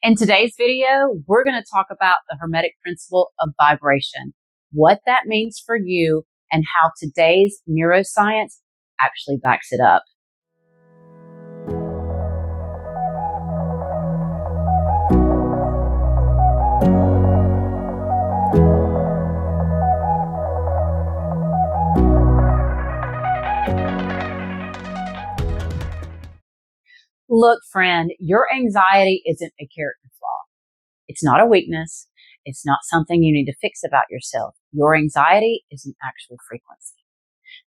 In today's video, we're going to talk about the Hermetic Principle of Vibration, what that means for you, and how today's neuroscience actually backs it up. Look, friend, your anxiety isn't a character flaw. It's not a weakness. It's not something you need to fix about yourself. Your anxiety is an actual frequency.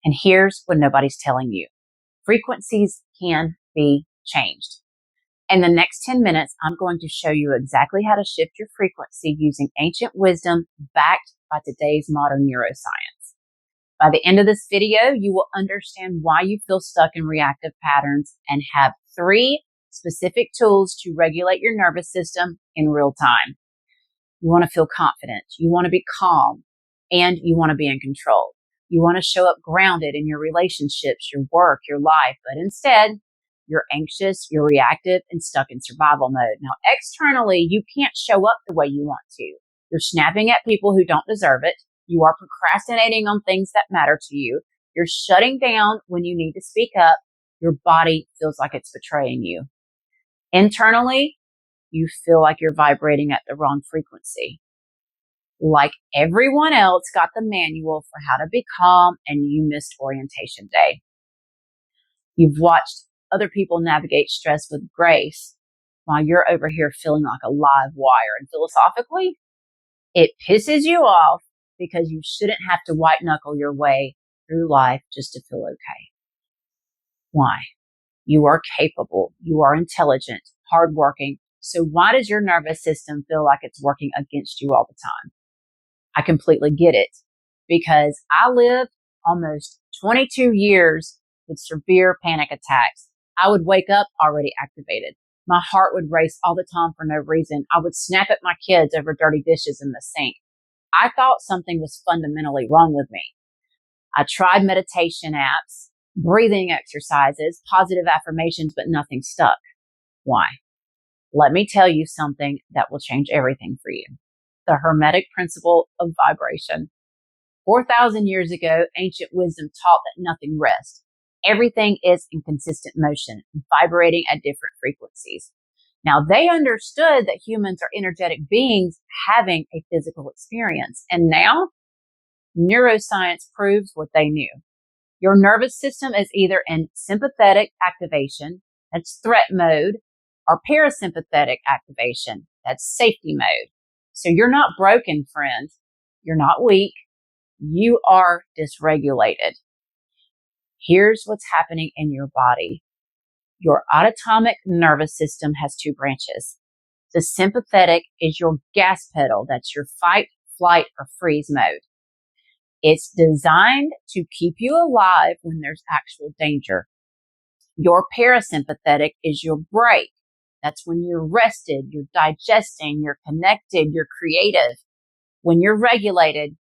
And here's what nobody's telling you. Frequencies can be changed. In the next 10 minutes, I'm going to show you exactly how to shift your frequency using ancient wisdom backed by today's modern neuroscience. By the end of this video, you will understand why you feel stuck in reactive patterns and have 3 specific tools to regulate your nervous system in real time. You want to feel confident, you want to be calm, and you want to be in control. You want to show up grounded in your relationships, your work, your life, but instead, you're anxious, you're reactive, and stuck in survival mode. Now, externally, you can't show up the way you want to. You're snapping at people who don't deserve it. You are procrastinating on things that matter to you. You're shutting down when you need to speak up. Your body feels like it's betraying you. Internally, you feel like you're vibrating at the wrong frequency. Like everyone else got the manual for how to be calm and you missed orientation day. You've watched other people navigate stress with grace while you're over here feeling like a live wire. And philosophically, it pisses you off because you shouldn't have to white knuckle your way through life just to feel okay. Why? You are capable. You are intelligent, hardworking. So why does your nervous system feel like it's working against you all the time? I completely get it because I lived almost 22 years with severe panic attacks. I would wake up already activated. My heart would race all the time for no reason. I would snap at my kids over dirty dishes in the sink. I thought something was fundamentally wrong with me. I tried meditation apps, breathing exercises, positive affirmations, but nothing stuck. Why? Let me tell you something that will change everything for you. The Hermetic Principle of Vibration. 4,000 years ago, ancient wisdom taught that nothing rests. Everything is in consistent motion, vibrating at different frequencies. Now, they understood that humans are energetic beings having a physical experience. And now, neuroscience proves what they knew. Your nervous system is either in sympathetic activation, that's threat mode, or parasympathetic activation, that's safety mode. So you're not broken, friend. You're not weak. You are dysregulated. Here's what's happening in your body. Your autonomic nervous system has 2 branches. The sympathetic is your gas pedal. That's your fight, flight, or freeze mode. It's designed to keep you alive when there's actual danger. Your parasympathetic is your brake. That's when you're rested, you're digesting, you're connected, you're creative. When you're regulated,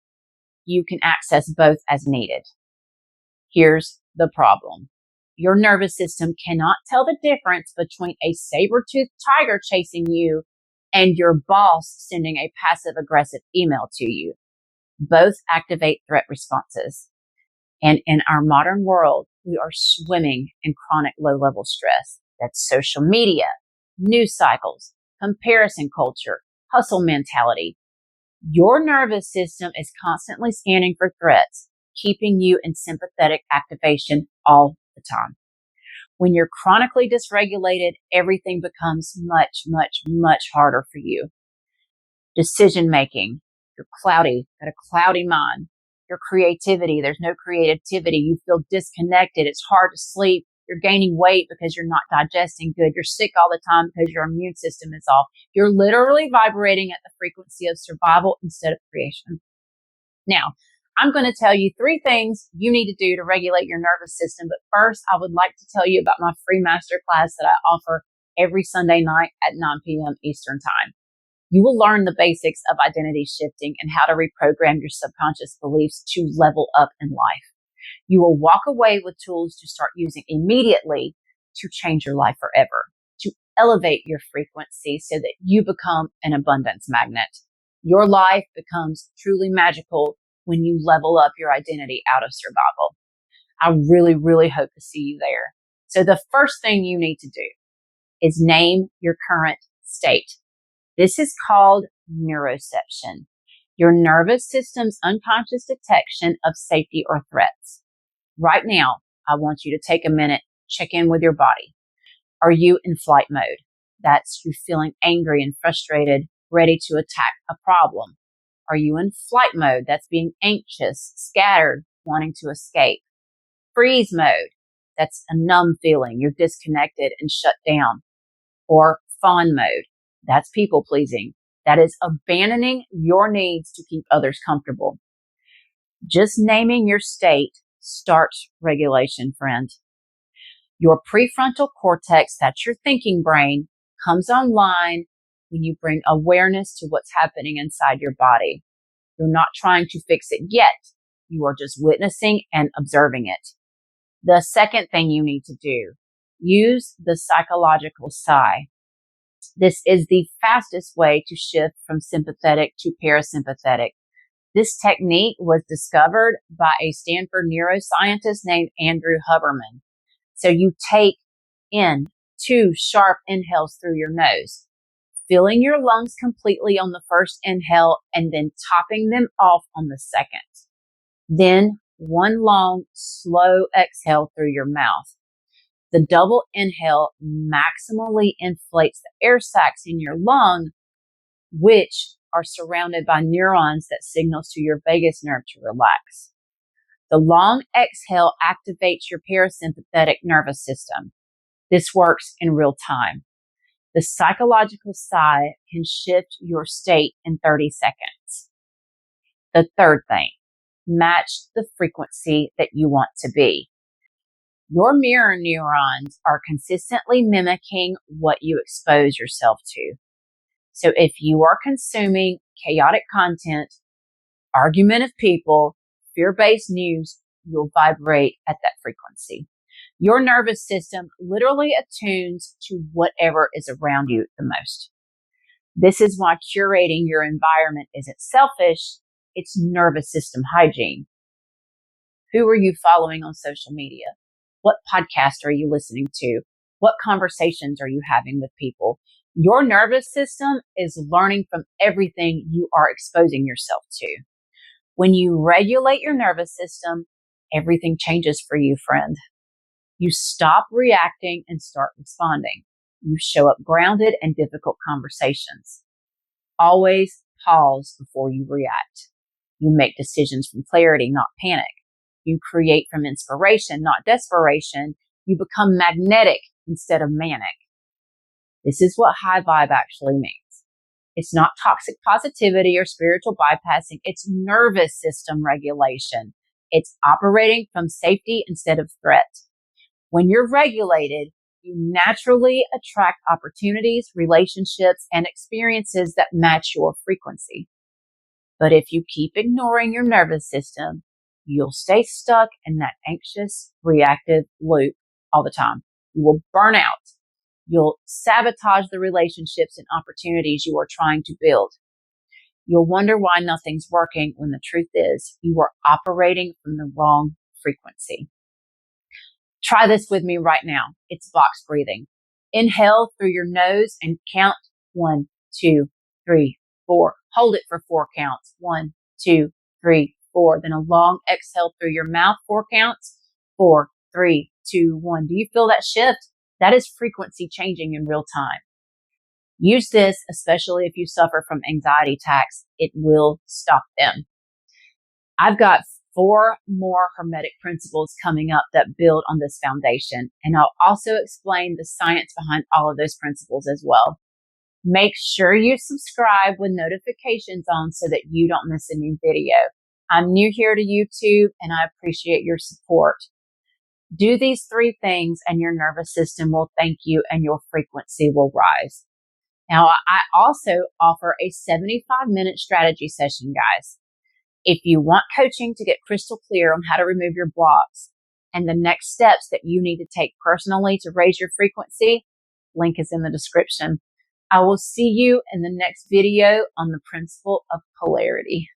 you can access both as needed. Here's the problem. Your nervous system cannot tell the difference between a saber-toothed tiger chasing you and your boss sending a passive-aggressive email to you. Both activate threat responses. And in our modern world, we are swimming in chronic low-level stress. That's social media, news cycles, comparison culture, hustle mentality. Your nervous system is constantly scanning for threats, keeping you in sympathetic activation all the time. When you're chronically dysregulated, everything becomes much, much, much harder for you. Decision making, you're cloudy, got a cloudy mind. Your creativity, there's no creativity. You feel disconnected. It's hard to sleep. You're gaining weight because you're not digesting good. You're sick all the time because your immune system is off. You're literally vibrating at the frequency of survival instead of creation. Now, I'm going to tell you 3 things you need to do to regulate your nervous system. But first, I would like to tell you about my free masterclass that I offer every Sunday night at 9 p.m. Eastern Time. You will learn the basics of identity shifting and how to reprogram your subconscious beliefs to level up in life. You will walk away with tools to start using immediately to change your life forever, to elevate your frequency so that you become an abundance magnet. Your life becomes truly magical when you level up your identity out of survival. I really, really hope to see you there. So the first thing you need to do is name your current state. This is called neuroception, your nervous system's unconscious detection of safety or threats. Right now, I want you to take a minute, check in with your body. Are you in flight mode? That's you feeling angry and frustrated, ready to attack a problem. Are you in flight mode? That's being anxious, scattered, wanting to escape. Freeze mode. That's a numb feeling. You're disconnected and shut down. Or fawn mode. That's people pleasing. That is abandoning your needs to keep others comfortable. Just naming your state starts regulation, friend. Your prefrontal cortex, that's your thinking brain, comes online when you bring awareness to what's happening inside your body. You're not trying to fix it yet. You are just witnessing and observing it. The second thing you need to do, use the psychological sigh. This is the fastest way to shift from sympathetic to parasympathetic. This technique was discovered by a Stanford neuroscientist named Andrew Huberman. So you take in 2 sharp inhales through your nose, filling your lungs completely on the first inhale and then topping them off on the second. Then 1 long, slow exhale through your mouth. The double inhale maximally inflates the air sacs in your lung, which are surrounded by neurons that signals to your vagus nerve to relax. The long exhale activates your parasympathetic nervous system. This works in real time. The psychological sigh can shift your state in 30 seconds. The third thing, match the frequency that you want to be. Your mirror neurons are consistently mimicking what you expose yourself to. So if you are consuming chaotic content, argumentative people, fear-based news, you'll vibrate at that frequency. Your nervous system literally attunes to whatever is around you the most. This is why curating your environment isn't selfish, it's nervous system hygiene. Who are you following on social media? What podcast are you listening to? What conversations are you having with people? Your nervous system is learning from everything you are exposing yourself to. When you regulate your nervous system, everything changes for you, friend. You stop reacting and start responding. You show up grounded in difficult conversations. Always pause before you react. You make decisions from clarity, not panic. You create from inspiration, not desperation. You become magnetic instead of manic. This is what high vibe actually means. It's not toxic positivity or spiritual bypassing. It's nervous system regulation. It's operating from safety instead of threat. When you're regulated, you naturally attract opportunities, relationships, and experiences that match your frequency. But if you keep ignoring your nervous system, you'll stay stuck in that anxious, reactive loop all the time. You will burn out. You'll sabotage the relationships and opportunities you are trying to build. You'll wonder why nothing's working when the truth is you are operating from the wrong frequency. Try this with me right now. It's box breathing. Inhale through your nose and count 1, 2, 3, 4. Hold it for 4 counts. 1, 2, 3, 4. Then a long exhale through your mouth, 4 counts. 4, 3, 2, 1. Do you feel that shift? That is frequency changing in real time. Use this, especially if you suffer from anxiety attacks. It will stop them. I've got 4 more Hermetic principles coming up that build on this foundation, and I'll also explain the science behind all of those principles as well. Make sure you subscribe with notifications on so that you don't miss a new video. I'm new here to YouTube, and I appreciate your support. Do these 3 things and your nervous system will thank you and your frequency will rise. Now, I also offer a 75-minute strategy session, guys. If you want coaching to get crystal clear on how to remove your blocks and the next steps that you need to take personally to raise your frequency, Link is in the description. I will see you in the next video on the principle of polarity.